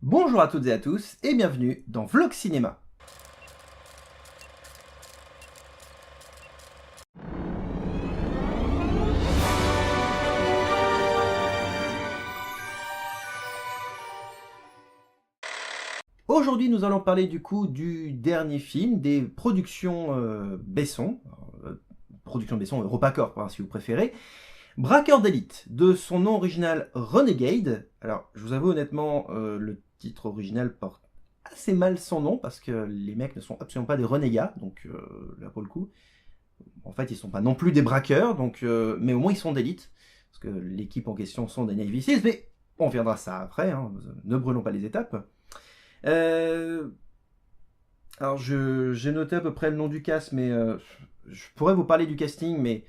Bonjour à toutes et à tous et bienvenue dans Vlog Cinéma. Aujourd'hui nous allons parler du coup du dernier film des productions Besson, production Besson, EuropaCorp hein, si vous préférez, Braqueur d'élite, de son nom original Renegade. Alors je vous avoue honnêtement, le titre original porte assez mal son nom parce que les mecs ne sont absolument pas des renégats, donc là pour le coup, en fait ils sont pas non plus des braqueurs, donc, mais au moins ils sont d'élite, parce que l'équipe en question sont des Navy Seals, mais on viendra ça après, hein, ne brûlons pas les étapes. Euh, alors j'ai noté à peu près le nom du cast, mais je pourrais vous parler du casting, mais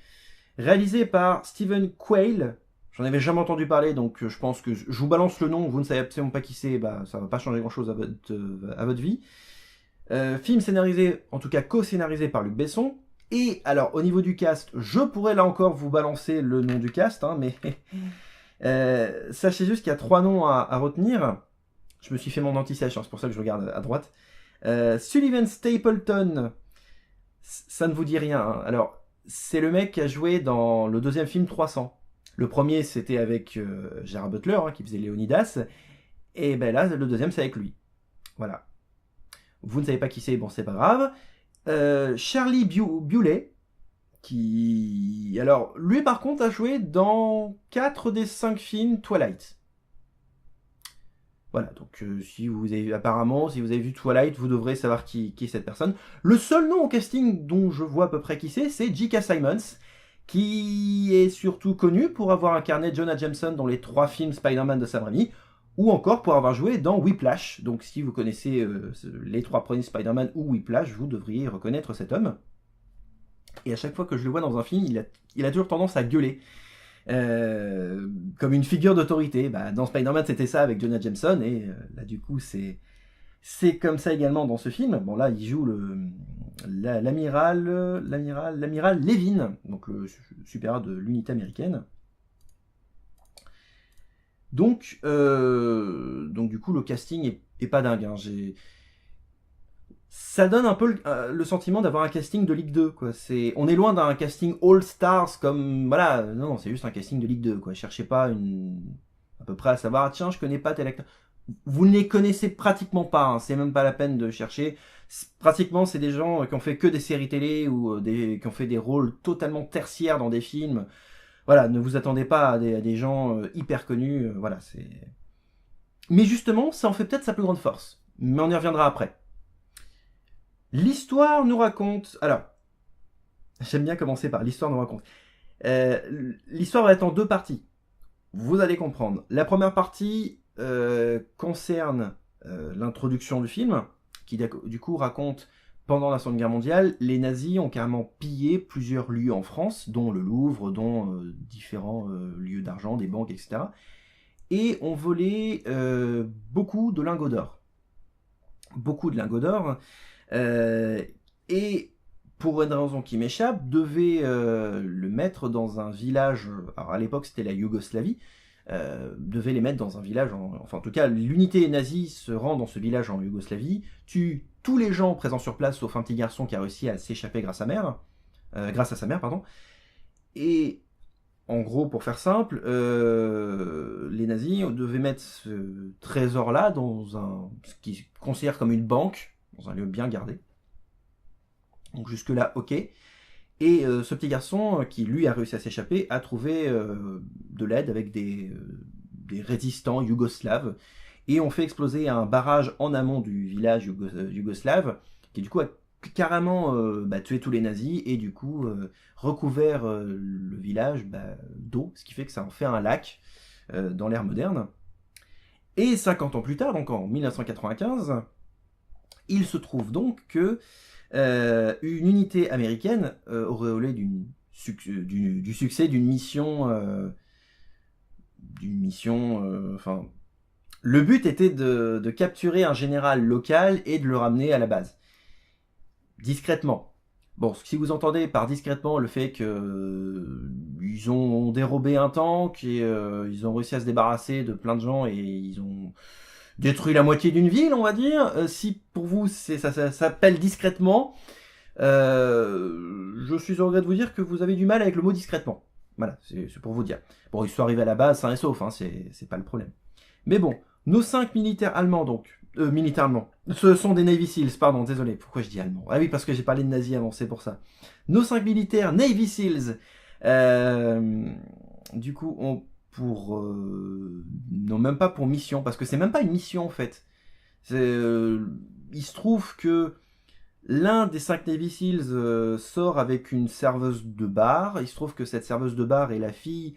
réalisé par Stephen Quayle. J'en avais jamais entendu parler, donc je pense que je vous balance le nom, vous ne savez absolument pas qui c'est, bah ça va pas changer grand chose à votre vie. Film scénarisé, en tout cas co-scénarisé par Luc Besson. Et alors au niveau du cast, je pourrais là encore vous balancer le nom du cast, hein, mais sachez juste qu'il y a 3 noms à retenir. Je me suis fait mon anti-sèche, hein, c'est pour ça que je regarde à droite. Sullivan Stapleton, ça ne vous dit rien. Hein. Alors, c'est le mec qui a joué dans le deuxième film 300. Le premier, c'était avec Gerard Butler, hein, qui faisait Léonidas. Et ben là, le deuxième, c'est avec lui. Voilà. Vous ne savez pas qui c'est, bon, c'est pas grave. Charlie Bewley, qui... Alors, lui, par contre, a joué dans 4 des 5 films Twilight. Voilà, donc si vous avez vu Twilight, vous devrez savoir qui est cette personne. Le seul nom au casting dont je vois à peu près qui c'est J.K. Simmons, qui est surtout connu pour avoir incarné Jonah Jameson dans les 3 films Spider-Man de Sam Raimi, ou encore pour avoir joué dans Whiplash. Donc si vous connaissez les 3 premiers Spider-Man ou Whiplash, vous devriez reconnaître cet homme. Et à chaque fois que je le vois dans un film, il a toujours tendance à gueuler. Comme une figure d'autorité. Bah, dans Spider-Man, c'était ça avec Jonah Jameson, et là, du coup, c'est comme ça également dans ce film. Bon, là, il joue l'amiral Levin, donc le supérieur de l'unité américaine. Donc, du coup, le casting est pas dingue. Hein. Ça donne un peu le sentiment d'avoir un casting de Ligue 2, quoi. On est loin d'un casting All-Stars comme... Voilà, non, c'est juste un casting de Ligue 2, quoi. Cherchez pas à peu près à savoir, tiens, je connais pas tel acteur. Vous ne les connaissez pratiquement pas, hein. C'est même pas la peine de chercher. Pratiquement, c'est des gens qui ont fait que des séries télé ou qui ont fait des rôles totalement tertiaires dans des films. Voilà, ne vous attendez pas à des gens hyper connus, voilà, c'est... Mais justement, ça en fait peut-être sa plus grande force. Mais on y reviendra après. L'histoire nous raconte... Alors, j'aime bien commencer par l'histoire nous raconte. L'histoire va être en 2 parties. Vous allez comprendre. La première partie concerne l'introduction du film, qui du coup raconte, pendant la Seconde Guerre mondiale, les nazis ont carrément pillé plusieurs lieux en France, dont le Louvre, dont différents lieux d'argent, des banques, etc. Et ont volé beaucoup de lingots d'or. Beaucoup de lingots d'or. Et pour une raison qui m'échappe, devait le mettre dans un village, alors à l'époque c'était la Yougoslavie, devait les mettre dans un village, enfin en tout cas l'unité nazie se rend dans ce village en Yougoslavie, tue tous les gens présents sur place sauf un petit garçon qui a réussi à s'échapper grâce à sa mère, pardon. Et en gros, pour faire simple, les nazis devaient mettre ce trésor-là dans ce qu'ils considèrent comme une banque, dans un lieu bien gardé. Donc jusque-là, ok. Et ce petit garçon, qui lui a réussi à s'échapper, a trouvé de l'aide avec des résistants yougoslaves. Et on fait exploser un barrage en amont du village yougoslave, qui du coup a carrément tué tous les nazis, et du coup recouvert le village d'eau, ce qui fait que ça en fait un lac dans l'ère moderne. Et 50 ans plus tard, donc en 1995, il se trouve donc que une unité américaine auréolée du succès d'une mission, enfin, le but était de capturer un général local et de le ramener à la base, discrètement. Bon, si vous entendez par discrètement le fait que ils ont dérobé un tank et ils ont réussi à se débarrasser de plein de gens et ils ont détruit la moitié d'une ville, on va dire. Si pour vous ça s'appelle discrètement, je suis au regret de vous dire que vous avez du mal avec le mot discrètement. Voilà, c'est pour vous dire. Bon, ils sont arrivés à la base sains et saufs, hein, c'est pas le problème. Mais bon, nos 5 militaires allemands donc, militaires allemands, ce sont des Navy Seals, pardon, désolé, pourquoi je dis allemands? Ah oui, parce que j'ai parlé de nazis avant, c'est pour ça. Nos 5 militaires Navy Seals, du coup, non, même pas pour mission, parce que c'est même pas une mission en fait. Il se trouve que l'un des 5 Navy Seals sort avec une serveuse de bar. Il se trouve que cette serveuse de bar est la fille,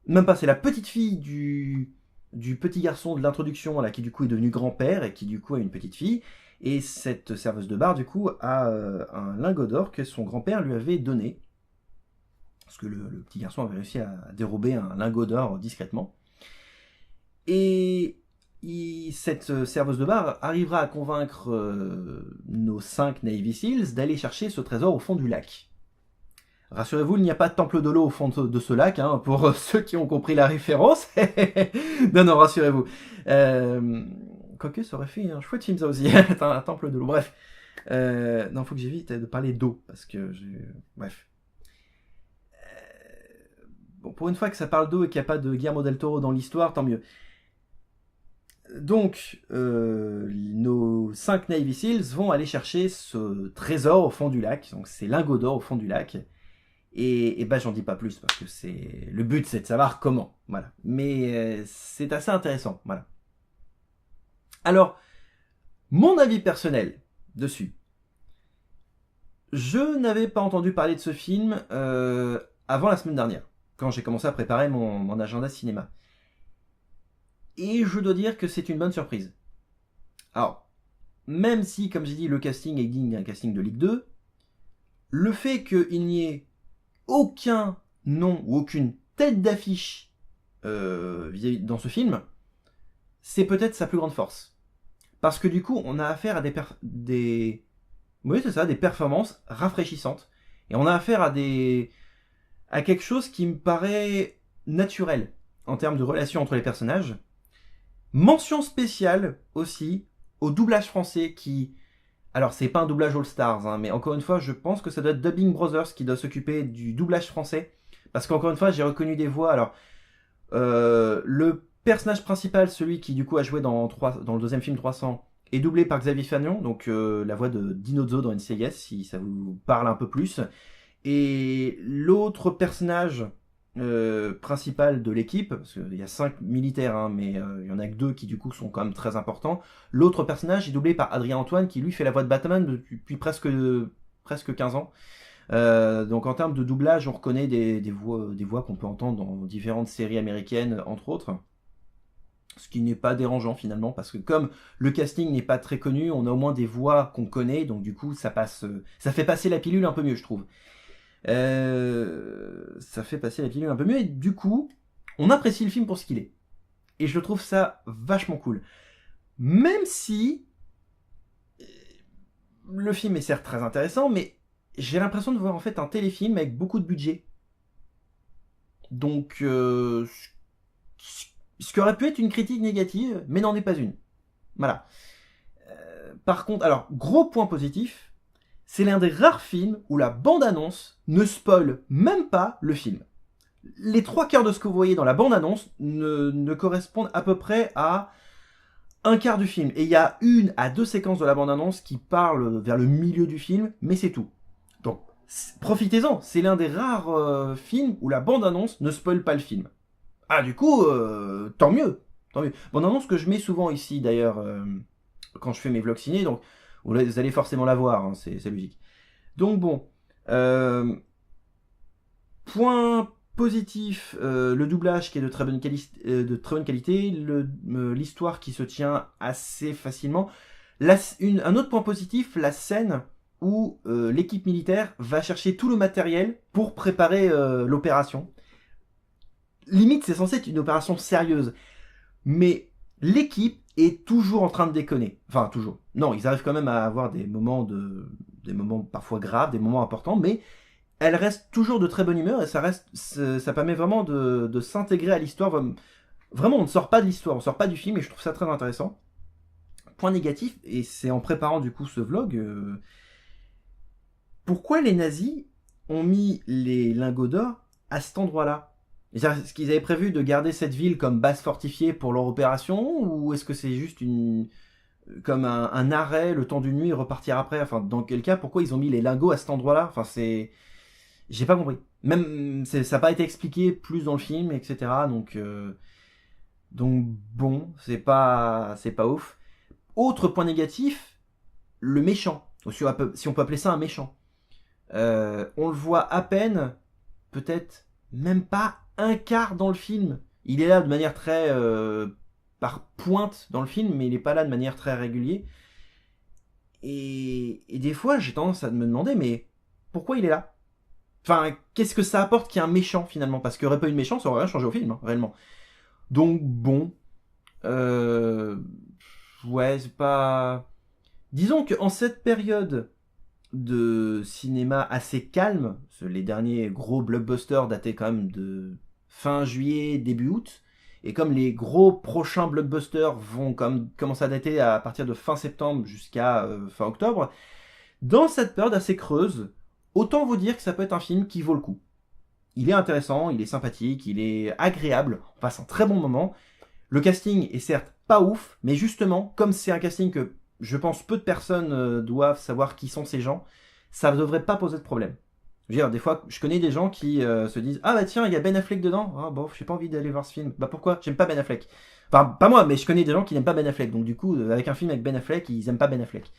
même pas, c'est la petite fille du petit garçon de l'introduction, là, qui du coup est devenu grand-père et qui du coup a une petite fille. Et cette serveuse de bar, du coup, a un lingot d'or que son grand-père lui avait donné. Parce que le petit garçon avait réussi à dérober un lingot d'or discrètement. Et cette serveuse de bar arrivera à convaincre nos 5 Navy Seals d'aller chercher ce trésor au fond du lac. Rassurez-vous, il n'y a pas de temple de l'eau au fond de ce lac, hein, pour ceux qui ont compris la référence. non, rassurez-vous. Quoique, ça aurait fait un chouette film, ça aussi, un temple de l'eau. Bref. Non, faut que j'évite de parler d'eau, parce que bref. Bon, pour une fois que ça parle d'eau et qu'il n'y a pas de Guillermo del Toro dans l'histoire, tant mieux. Donc, nos 5 Navy Seals vont aller chercher ce trésor au fond du lac, donc ces lingots d'or au fond du lac. Et bah j'en dis pas plus parce que le but c'est de savoir comment, voilà. Mais c'est assez intéressant, voilà. Alors, mon avis personnel dessus. Je n'avais pas entendu parler de ce film avant la semaine dernière, quand j'ai commencé à préparer mon agenda cinéma. Et je dois dire que c'est une bonne surprise. Alors, même si, comme j'ai dit, le casting est digne d'un casting de Ligue 2, le fait qu'il n'y ait aucun nom ou aucune tête d'affiche dans ce film, c'est peut-être sa plus grande force. Parce que du coup, on a affaire à des performances rafraîchissantes. Et on a affaire à quelque chose qui me paraît naturel en termes de relation entre les personnages. Mention spéciale aussi au doublage français qui... Alors, c'est pas un doublage All-Stars, hein, mais encore une fois, je pense que ça doit être Dubbing Brothers qui doit s'occuper du doublage français. Parce qu'encore une fois, j'ai reconnu des voix. Alors, le personnage principal, celui qui du coup a joué dans le deuxième film 300, est doublé par Xavier Fagnon, donc la voix de Dinozzo dans NCIS, si ça vous parle un peu plus. Et l'autre personnage principal de l'équipe, parce qu'il y a 5 militaires, hein, mais il y en a que 2 qui du coup sont quand même très importants. L'autre personnage est doublé par Adrien Antoine, qui lui fait la voix de Batman depuis presque 15 ans. Donc en termes de doublage, on reconnaît des voix qu'on peut entendre dans différentes séries américaines, entre autres. Ce qui n'est pas dérangeant finalement, parce que comme le casting n'est pas très connu, on a au moins des voix qu'on connaît, donc du coup ça fait passer la pilule un peu mieux, je trouve. Ça fait passer la pilule un peu mieux, et du coup, on apprécie le film pour ce qu'il est. Et je trouve ça vachement cool. Même si le film est certes très intéressant, mais j'ai l'impression de voir en fait un téléfilm avec beaucoup de budget. Donc, ce qui aurait pu être une critique négative, mais n'en est pas une. Voilà. Par contre, alors, gros point positif, c'est l'un des rares films où la bande-annonce ne spoile même pas le film. Les 3/4 de ce que vous voyez dans la bande-annonce ne correspondent à peu près à un quart du film. Et il y a 1 à 2 séquences de la bande-annonce qui parlent vers le milieu du film, mais c'est tout. Donc, profitez-en, c'est l'un des rares films où la bande-annonce ne spoile pas le film. Ah, du coup, tant mieux. Bande-annonce que je mets souvent ici, d'ailleurs, quand je fais mes vlogs ciné, donc vous allez forcément la voir, hein, c'est logique. Donc bon, point positif, le doublage qui est de très bonne qualité, l'histoire qui se tient assez facilement. Un autre point positif, la scène où l'équipe militaire va chercher tout le matériel pour préparer l'opération. Limite, c'est censé être une opération sérieuse, mais l'équipe est toujours en train de déconner. Enfin, toujours. Non, ils arrivent quand même à avoir des moments parfois graves, des moments importants, mais elle reste toujours de très bonne humeur et ça permet vraiment de s'intégrer à l'histoire. Vraiment, on ne sort pas de l'histoire, on ne sort pas du film et je trouve ça très intéressant. point négatif, et c'est en préparant du coup ce vlog, pourquoi les nazis ont mis les lingots d'or à cet endroit-là? Est-ce qu'ils avaient prévu de garder cette ville comme base fortifiée pour leur opération, ou est-ce que c'est juste comme un arrêt le temps d'une nuit et repartir après? Enfin, dans quel cas, pourquoi ils ont mis les lingots à cet endroit-là? Enfin, j'ai pas compris. Même, ça n'a pas été expliqué plus dans le film, etc. Donc bon, c'est pas ouf. Autre point négatif, le méchant. Si on peut appeler ça un méchant. On le voit à peine, peut-être même pas un quart dans le film. Il est là de manière très par pointe dans le film, mais il n'est pas là de manière très régulière. Et des fois, j'ai tendance à me demander, mais pourquoi il est là? Enfin, qu'est-ce que ça apporte qu'il y ait un méchant finalement? Parce qu'il n'y aurait pas eu de méchant, ça aurait rien changé au film, hein, réellement. Donc bon, ouais, c'est pas. Disons qu'en cette période de cinéma assez calme, les derniers gros blockbusters dataient quand même de fin juillet, début août, et comme les gros prochains blockbusters vont commencer à dater à partir de fin septembre jusqu'à fin octobre, dans cette période assez creuse, autant vous dire que ça peut être un film qui vaut le coup. Il est intéressant, il est sympathique, il est agréable, on passe un très bon moment. Le casting est certes pas ouf, mais justement, comme c'est un casting que je pense peu de personnes doivent savoir qui sont ces gens, ça ne devrait pas poser de problème. Je veux dire, des fois, je connais des gens qui se disent « Ah bah tiens, il y a Ben Affleck dedans. Ah bon, j'ai pas envie d'aller voir ce film. » Bah pourquoi? J'aime pas Ben Affleck. Enfin, pas moi, mais je connais des gens qui n'aiment pas Ben Affleck. Donc du coup, avec un film avec Ben Affleck, ils aiment pas Ben Affleck.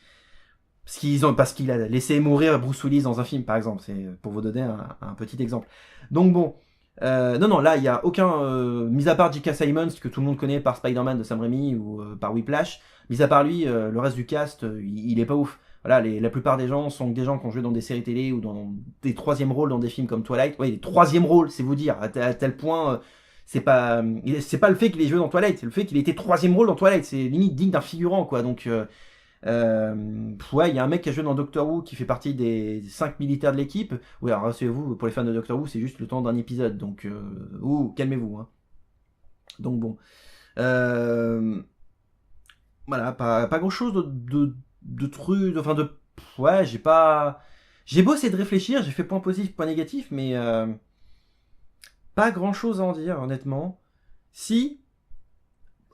Parce qu'il a laissé mourir Bruce Willis dans un film, par exemple. C'est pour vous donner un petit exemple. Donc bon, non, là, il n'y a aucun... mis à part J.K. Simmons, que tout le monde connaît par Spider-Man de Sam Raimi ou par Whiplash, mis à part lui, le reste du cast, il est pas ouf. Voilà, la plupart des gens sont des gens qui ont joué dans des séries télé ou dans des troisièmes rôles dans des films comme Twilight. Ouais, des troisièmes rôles, c'est vous dire, à tel point... c'est pas le fait qu'il ait joué dans Twilight, c'est le fait qu'il ait été troisième rôle dans Twilight. C'est limite digne d'un figurant, quoi. Donc... ouais, il y a un mec qui a joué dans Doctor Who qui fait partie des 5 militaires de l'équipe. Oui, alors rassurez-vous, pour les fans de Doctor Who, c'est juste le temps d'un épisode. Donc, calmez-vous. Hein. Donc bon. Voilà, pas grand-chose de trucs. Enfin, ouais, j'ai pas. J'ai beau essayer de réfléchir, j'ai fait point positif, point négatif, mais pas grand-chose à en dire, honnêtement. Si,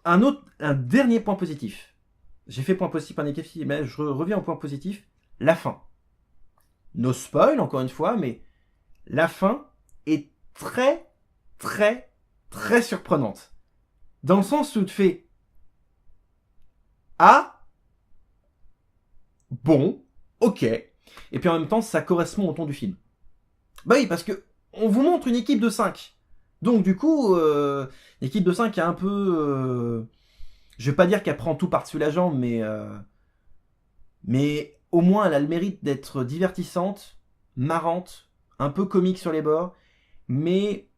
un dernier point positif. J'ai fait point positif, point négatif, mais je reviens au point positif. La fin. No spoil, encore une fois, mais la fin est très, très, très surprenante. Dans le sens où tu fais Ah, bon, ok. Et puis en même temps, ça correspond au ton du film. Bah oui, parce que on vous montre une équipe de 5. Donc du coup, l'équipe de 5 est un peu... je vais pas dire qu'elle prend tout par-dessus la jambe, mais au moins elle a le mérite d'être divertissante, marrante, un peu comique sur les bords, mais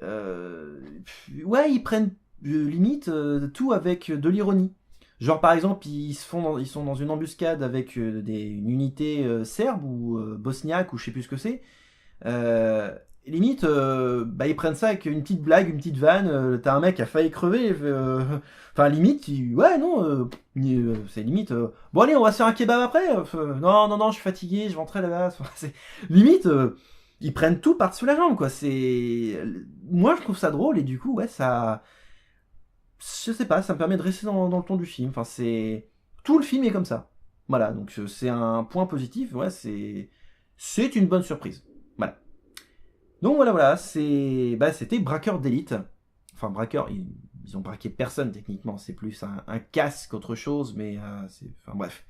ouais, ils prennent limite tout avec de l'ironie. Genre par exemple, ils sont dans une embuscade avec une unité serbe ou bosniaque ou je sais plus ce que c'est. Limite, bah, ils prennent ça avec une petite blague, une petite vanne. T'as un mec qui a failli crever. Enfin, limite, ouais, non, c'est limite. Bon, allez, on va se faire un kebab après. Non, non, non, je suis fatigué, je vais rentrer là-bas. Limite, ils prennent tout par-dessus la jambe, quoi. Moi, je trouve ça drôle et du coup, ouais, ça. Je sais pas, ça me permet de rester dans le ton du film. Enfin, tout le film est comme ça. Voilà, donc c'est un point positif. Ouais, c'est une bonne surprise. Voilà. Donc voilà, c'était Braqueur d'élite. Enfin, braqueur, ils ont braqué personne techniquement, c'est plus un casque qu'autre chose, mais enfin bref.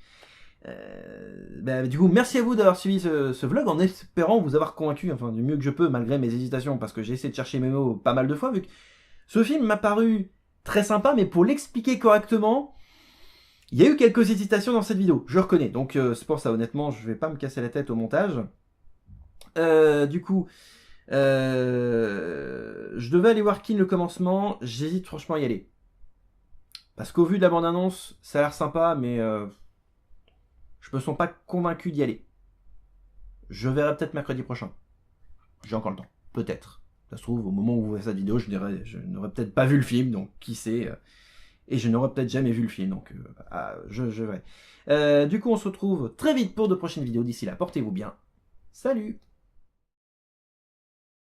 Du coup, merci à vous d'avoir suivi ce vlog en espérant vous avoir convaincu, enfin du mieux que je peux, malgré mes hésitations, parce que j'ai essayé de chercher mes mots pas mal de fois, vu que ce film m'a paru très sympa, mais pour l'expliquer correctement, il y a eu quelques hésitations dans cette vidéo, je reconnais. Donc c'est pour ça, honnêtement, je vais pas me casser la tête au montage. Du coup, je devais aller voir Kin le commencement, j'hésite franchement à y aller. Parce qu'au vu de la bande-annonce, ça a l'air sympa, mais je me sens pas convaincu d'y aller. Je verrai peut-être mercredi prochain. J'ai encore le temps, peut-être. Ça se trouve, au moment où vous voyez cette vidéo, je n'aurais peut-être pas vu le film, donc qui sait. Et je n'aurais peut-être jamais vu le film, donc je vais. Du coup, on se retrouve très vite pour de prochaines vidéos. D'ici là, portez-vous bien. Salut!